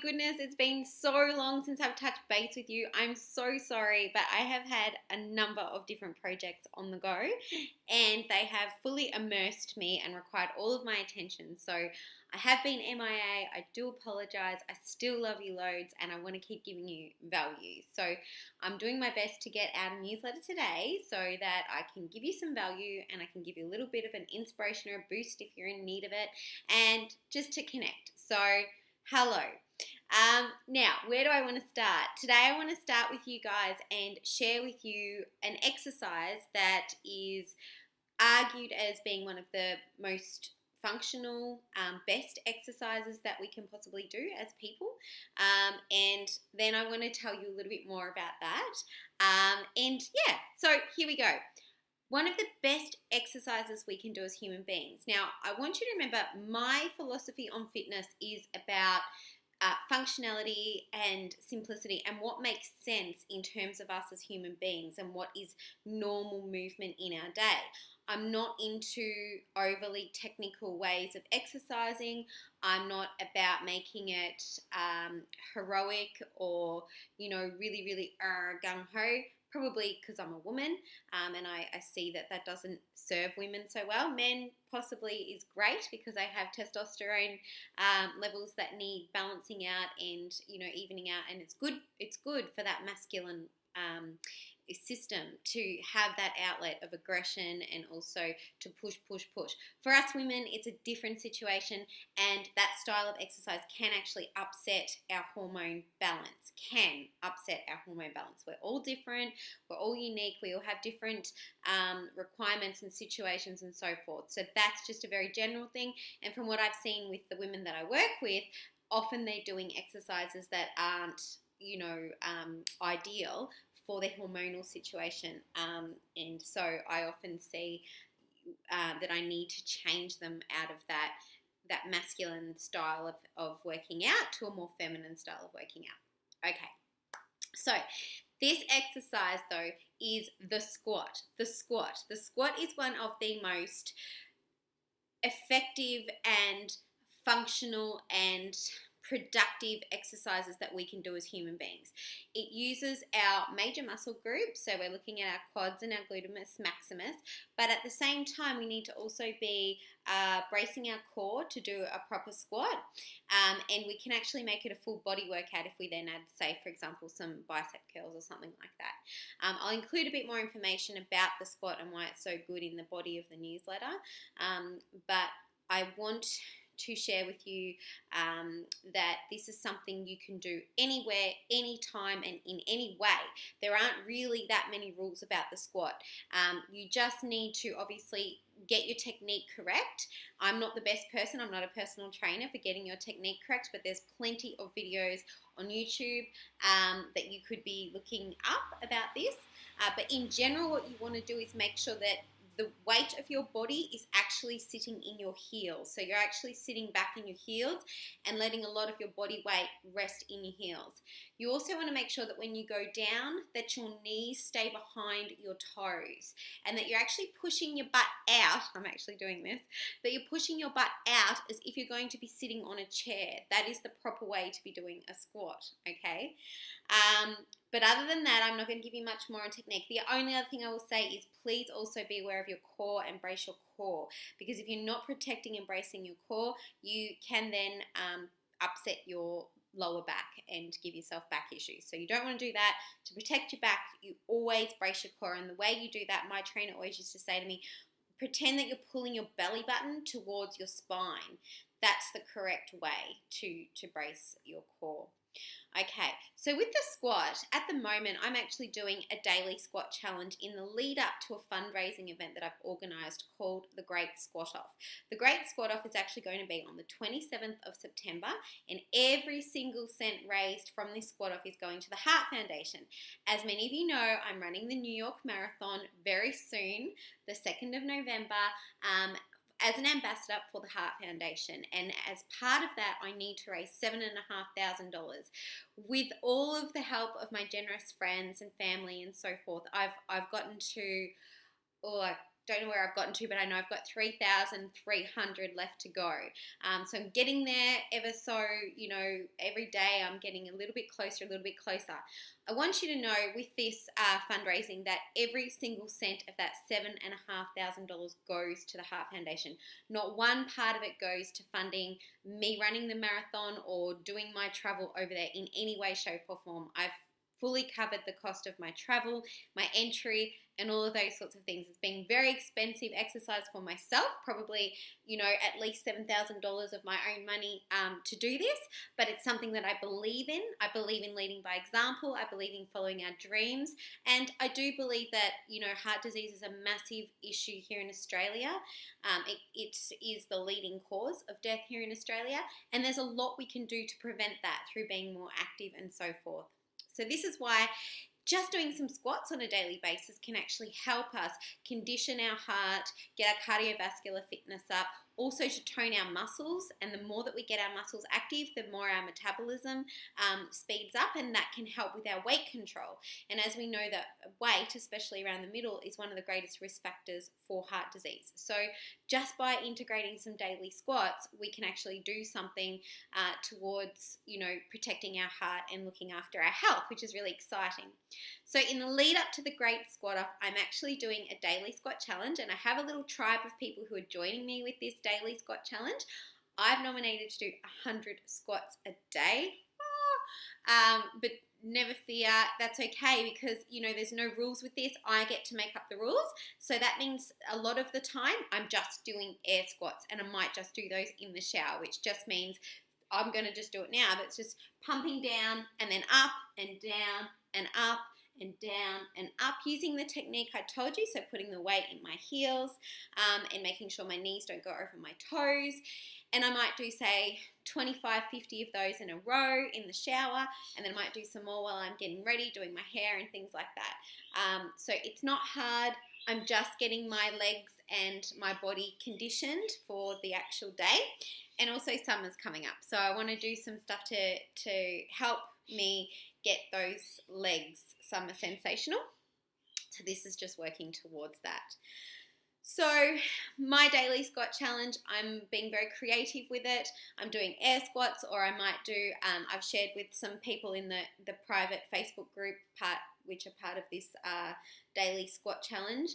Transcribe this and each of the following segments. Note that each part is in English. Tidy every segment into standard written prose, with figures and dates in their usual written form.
goodness, it's been so long since I've touched base with you. I'm so sorry, but I have had a number of different projects on the go and they have fully immersed me and required all of my attention. So I have been MIA. I do apologize. I still love you loads and I want to keep giving you value. So I'm doing my best to get out a newsletter today so that I can give you some value and I can give you a little bit of an inspiration or a boost if you're in need of it, and just to connect. So hello. Now, where do I want to start? Today I want to start with you guys and share with you an exercise that is argued as being one of the most functional, best exercises that we can possibly do as people. And then I want to tell you a little bit more about that. So here we go. One of the best exercises we can do as human beings. Now, I want you to remember my philosophy on fitness is about functionality and simplicity and what makes sense in terms of us as human beings and what is normal movement in our day. I'm not into overly technical ways of exercising. I'm not about making it heroic or, really, really gung-ho. Probably because I'm a woman and I see that doesn't serve women so well. Men possibly is great because they have testosterone levels that need balancing out and evening out, and it's good for that masculine system to have that outlet of aggression and also to push. For us women, it's a different situation, and that style of exercise can actually upset our hormone balance. We're all different, we're all unique, we all have different requirements and situations and so forth. So that's just a very general thing, and from what I've seen with the women that I work with, often they're doing exercises that aren't ideal for their hormonal situation, and so I often see that I need to change them out of that masculine style of working out to a more feminine style of working out. Okay, so this exercise though is the squat. The squat is one of the most effective and functional and productive exercises that we can do as human beings. It uses our major muscle groups, so we're looking at our quads and our gluteus maximus, but at the same time we need to also be bracing our core to do a proper squat, and we can actually make it a full body workout if we then add, say, for example, some bicep curls or something like that. I'll include a bit more information about the squat and why it's so good in the body of the newsletter, but I want to share with you that this is something you can do anywhere, anytime, and in any way. There aren't really that many rules about the squat. You just need to obviously get your technique correct. I'm not the best person. I'm not a personal trainer for getting your technique correct, but there's plenty of videos on YouTube that you could be looking up about this. But in general, what you want to do is make sure that the weight of your body is actually sitting in your heels. So you're actually sitting back in your heels and letting a lot of your body weight rest in your heels. You also want to make sure that when you go down, that your knees stay behind your toes and that you're actually pushing your butt out. I'm actually doing this. That you're pushing your butt out as if you're going to be sitting on a chair. That is the proper way to be doing a squat, okay? But other than that, I'm not going to give you much more on technique. The only other thing I will say is please also be aware of your core and brace your core, because if you're not protecting and bracing your core, you can then upset your lower back and give yourself back issues. So you don't want to do that. To protect your back, you always brace your core, and the way you do that, my trainer always used to say to me, pretend that you're pulling your belly button towards your spine. That's the correct way to brace your core. Okay, so with the squat, at the moment, I'm actually doing a daily squat challenge in the lead up to a fundraising event that I've organised called the Great Squat Off. The Great Squat Off is actually going to be on the 27th of September, and every single cent raised from this squat off is going to the Heart Foundation. As many of you know, I'm running the New York Marathon very soon, the 2nd of November, as an ambassador for the Heart Foundation, and as part of that I need to raise $7,500. With all of the help of my generous friends and family and so forth, I've gotten to don't know where I've gotten to, but I know I've got 3,300 left to go. So I'm getting there ever so, every day I'm getting a little bit closer, a little bit closer. I want you to know with this fundraising that every single cent of that $7,500 goes to the Heart Foundation. Not one part of it goes to funding me running the marathon or doing my travel over there in any way, shape, or form. I've fully covered the cost of my travel, my entry, and all of those sorts of things. It's been very expensive exercise for myself, probably, at least $7,000 of my own money to do this, but it's something that I believe in. I believe in leading by example. I believe in following our dreams, and I do believe that, heart disease is a massive issue here in Australia. It is the leading cause of death here in Australia, and there's a lot we can do to prevent that through being more active and so forth. So this is why just doing some squats on a daily basis can actually help us condition our heart, get our cardiovascular fitness up, also to tone our muscles. And the more that we get our muscles active, the more our metabolism speeds up, and that can help with our weight control. And as we know that weight, especially around the middle, is one of the greatest risk factors for heart disease. So just by integrating some daily squats, we can actually do something towards, protecting our heart and looking after our health, which is really exciting. So in the lead up to the Great Squat Off, I'm actually doing a daily squat challenge, and I have a little tribe of people who are joining me with this daily squat challenge. I've nominated to do 100 squats a day, but never fear, that's okay, because there's no rules with this. I get to make up the rules, so that means a lot of the time I'm just doing air squats, and I might just do those in the shower, which just means I'm going to just do it now, but it's just pumping down and then up and down and up and down and up, using the technique I told you, so putting the weight in my heels and making sure my knees don't go over my toes. And I might do, say, 25, 50 of those in a row in the shower, and then I might do some more while I'm getting ready, doing my hair and things like that. So it's not hard. I'm just getting my legs and my body conditioned for the actual day. And also summer's coming up, so I want to do some stuff to help me get those legs summer sensational. So this is just working towards that. So my daily squat challenge, I'm being very creative with it. I'm doing air squats, or I might do, I've shared with some people in the private Facebook group which are part of this daily squat challenge,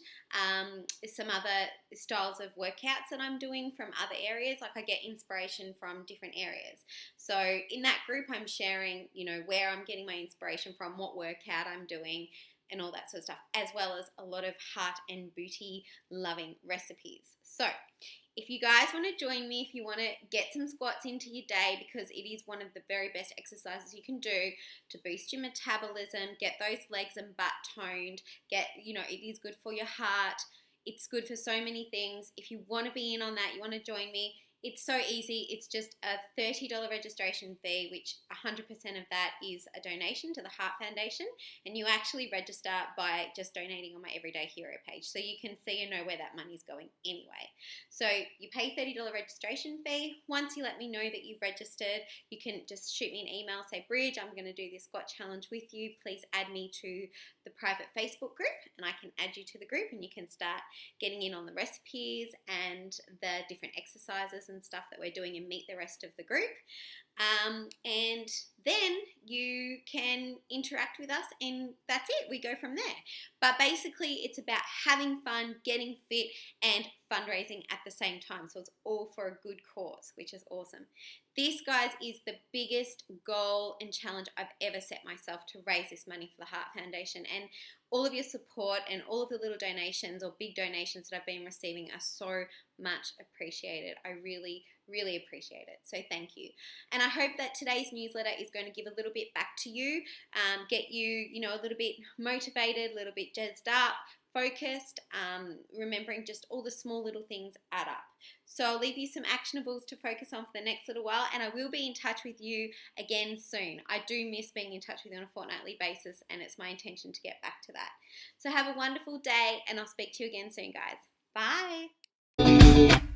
some other styles of workouts that I'm doing from other areas. Like, I get inspiration from different areas. So in that group, I'm sharing, where I'm getting my inspiration from, what workout I'm doing, and all that sort of stuff, as well as a lot of heart and booty loving recipes. So if you guys want to join me, if you want to get some squats into your day, because it is one of the very best exercises you can do to boost your metabolism, get those legs and butt toned, it is good for your heart. It's good for so many things. If you want to be in on that, you want to join me, it's so easy. It's just a $30 registration fee, which 100% of that is a donation to the Heart Foundation, and you actually register by just donating on my Everyday Hero page, so you can see and know where that money's going anyway. So you pay $30 registration fee. Once you let me know that you've registered, you can just shoot me an email, say, Bridge, I'm going to do this squat challenge with you. Please add me to the private Facebook group, and I can add you to the group, and you can start getting in on the recipes and the different exercises and stuff that we're doing, and meet the rest of the group. And then you can interact with us, and that's it. We go from there. But basically, it's about having fun, getting fit, and fundraising at the same time. So it's all for a good cause, which is awesome. This, guys, is the biggest goal and challenge I've ever set myself, to raise this money for the Heart Foundation. And all of your support and all of the little donations or big donations that I've been receiving are so much appreciated. I really, really appreciate it. So thank you. And I hope that today's newsletter is going to give a little bit back to you, get you, a little bit motivated, a little bit jazzed up, focused, remembering just all the small little things add up. So I'll leave you some actionables to focus on for the next little while, and I will be in touch with you again soon. I do miss being in touch with you on a fortnightly basis, and it's my intention to get back to that. So have a wonderful day, and I'll speak to you again soon, guys. Bye.